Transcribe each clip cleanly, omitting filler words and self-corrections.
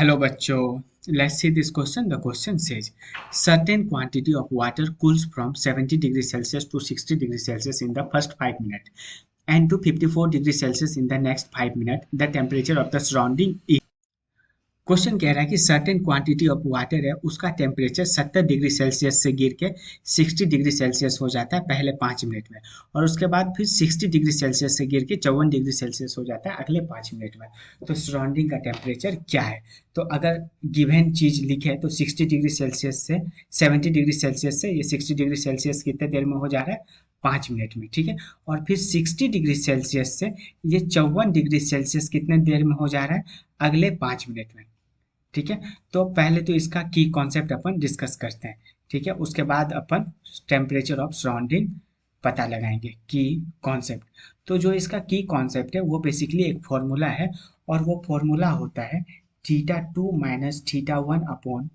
Hello bachcho. Let's see this question. The question says certain quantity of water cools from 70 degrees Celsius to 60 degrees Celsius in the first 5 minutes and to 54 degrees Celsius in the next 5 minutes. The temperature of the surrounding is question कह रहा है कि certain quantity of water है उसका temperature 70 degree Celsius से गिर के 60 degree Celsius हो जाता है पहले 5 मिनट में और उसके बाद फिर 60 डिग्री सेल्सियस से गिर के 54 डिग्री सेल्सियस हो जाता है अगले 5 मिनट में। तो सराउंडिंग का टेम्परेचर क्या है? तो अगर गिवन चीज लिखे तो 60 डिग्री सेल्सियस से 70 डिग्री सेल्सियस से ये 60 डिग्री सेल्सियस कितने देर में हो जा रहा है? 5 मिनट में, ठीक है। और फिर 60 डिग्री सेल्सियस से ये 54 डिग्री सेल्सियस कितने देर में हो जा रहा है? अगले 5 मिनट में, ठीक है। तो पहले तो इसका की कॉन्सेप्ट अपन डिस्कस करते हैं, ठीक है। उसके बाद अपन टेम्परेचर ऑफ सराउंडिंग पता लगाएंगे की कॉन्सेप्ट। तो जो इसका की कॉन्सेप्ट है वो बेसिकली एक फॉर्मूला है और वो फॉर्मूला होता है θ2 minus θ1 upon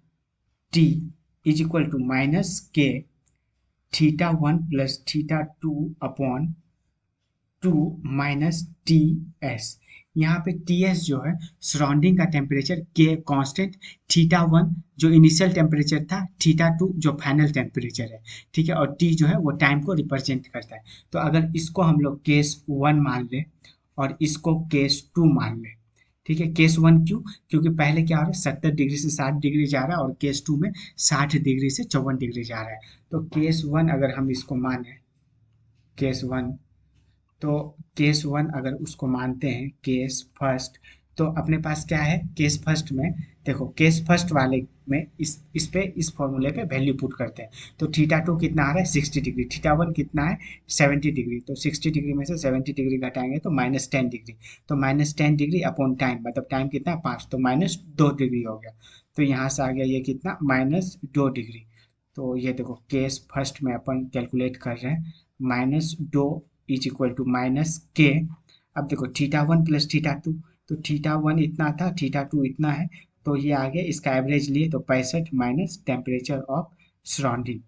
t is equal to minus k θ1 plus θ2 upon 2 minus T s. यहाँ पे टी एस जो है सराउंडिंग का टेम्परेचर, के कांस्टेंट, θ1 जो इनिशियल टेम्परेचर था, θ2 जो फाइनल टेम्परेचर है, ठीक है। और टी जो है वो टाइम को रिप्रेजेंट करता है। तो अगर इसको हम लोग केस 1 मान ले और इसको केस 2 मान ले, ठीक है। केस 1 क्यों? क्योंकि पहले क्या हो रहा है 70 डिग्री से 60 डिग्री जा रहा है और केस 2 में 60 डिग्री से 54 डिग्री जा रहा है। तो केस 1 अगर हम इसको माने, केस 1, तो केस 1 अगर उसको मानते हैं केस फर्स्ट, तो अपने पास क्या है केस फर्स्ट में? देखो केस फर्स्ट वाले में इस फॉर्मूले पे वैल्यू पुट करते हैं। तो θ2 कितना आ रहा है? 60 डिग्री। θ1 कितना है? 70 डिग्री। तो 60 डिग्री में से 70 डिग्री घटाएंगे तो -10 डिग्री। तो -10 डिग्री अपॉन टाइम, मतलब टाइम कितना है? 5, तो -2 डिग्री हो गया। तो यहाँ से आ गया ये कितना? -2 डिग्री। तो ये देखो केस फर्स्ट में अपन कैलकुलेट कर रहे हैं -2 इज इक्वल टू माइनस के। अब देखो θ1 प्लस θ2, तो θ1 इतना था, θ2 इतना है, तो ये आ गया। इसका एवरेज लिए तो 65 माइनस टेम्परेचर ऑफ सराउंडिंग,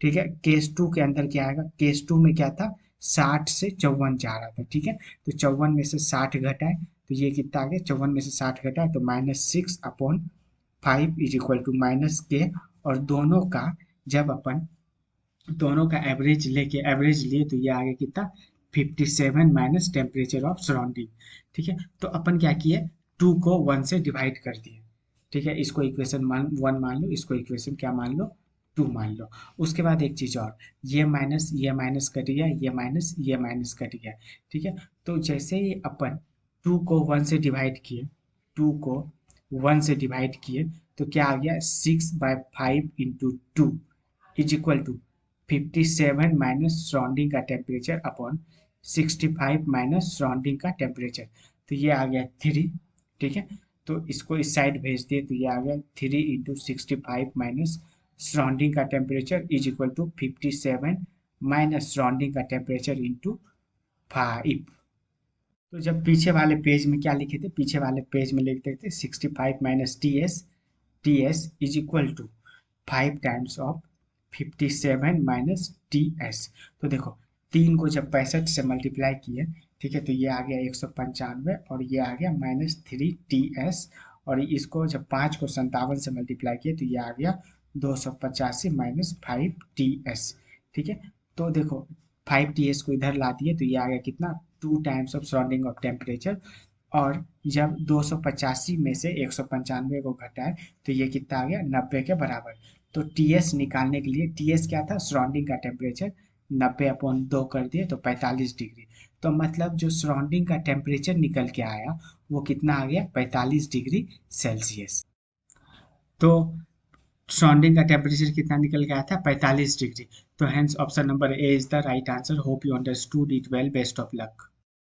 ठीक है। केस 2 के अंदर क्या आएगा? केस 2 में क्या था? 60 से 54 जा रहा था, ठीक है। तो 54 में से 60 घटाए तो ये कितना आ गया? 54 में से 60 घटाए तो -6 upon 5 is equal to minus k. और दोनों का जब अपन दोनों का एवरेज लिए तो ये आ गया कितना? 57 माइनस टेम्परेचर ऑफ सराउंडिंग, ठीक है। तो अपन क्या किए? 2 को 1 से डिवाइड कर दिए, ठीक है। इसको इक्वेशन 1 मान लो, इसको इक्वेशन क्या मान लो? 2 मान लो। उसके बाद एक चीज और, ये माइनस कट गया, ये माइनस कट गया, ठीक है। तो जैसे ही अपन 2 को 1 से डिवाइड किए, 2 को 1 से डिवाइड किए तो क्या आ गया? 6/5 into 2 is equal to 57 minus surrounding का टेम्परेचर अपॉन 65 माइनस सराउंडिंग का टेम्परेचर। तो ये आ गया 3, ठीक है। तो इसको इस साइड भेज दिए तो ये आ गया 3 इंटू 65 माइनस सराउंडिंग का temperature is equal to 57 minus surrounding का टेम्परेचर इंटू 5। तो जब पीछे वाले पेज में क्या लिखे थे? पीछे वाले पेज में लिखते थे 65 minus T S is equal to 5 times of 57 minus T S. तो देखो 3 को जब 65 से मल्टीप्लाई किए, ठीक है, तो ये आ गया 195 और ये आ गया -3 ts। और इसको जब 5 को 57 से मल्टीप्लाई किए तो ये आ गया 285 -5 ts, ठीक है। तो देखो 5 ts को इधर ला दिए तो ये आ गया कितना? 2 times of surrounding of temperature. और जब 285 में से 195 को घटाए तो ये कितना आ गया? 90 के बराबर। तो टीएस निकालने के लिए, टीएस क्या था? सराउंडिंग का टेम्परेचर, 90/2 कर दिए तो 45 डिग्री। तो मतलब जो सराउंडिंग का टेम्परेचर निकल के आया वो कितना आ गया? 45 डिग्री सेल्सियस। तो सराउंडिंग का टेम्परेचर कितना निकल के आया था? 45 डिग्री। तो hence option number A is the right answer. Hope you understood it well. Best of luck.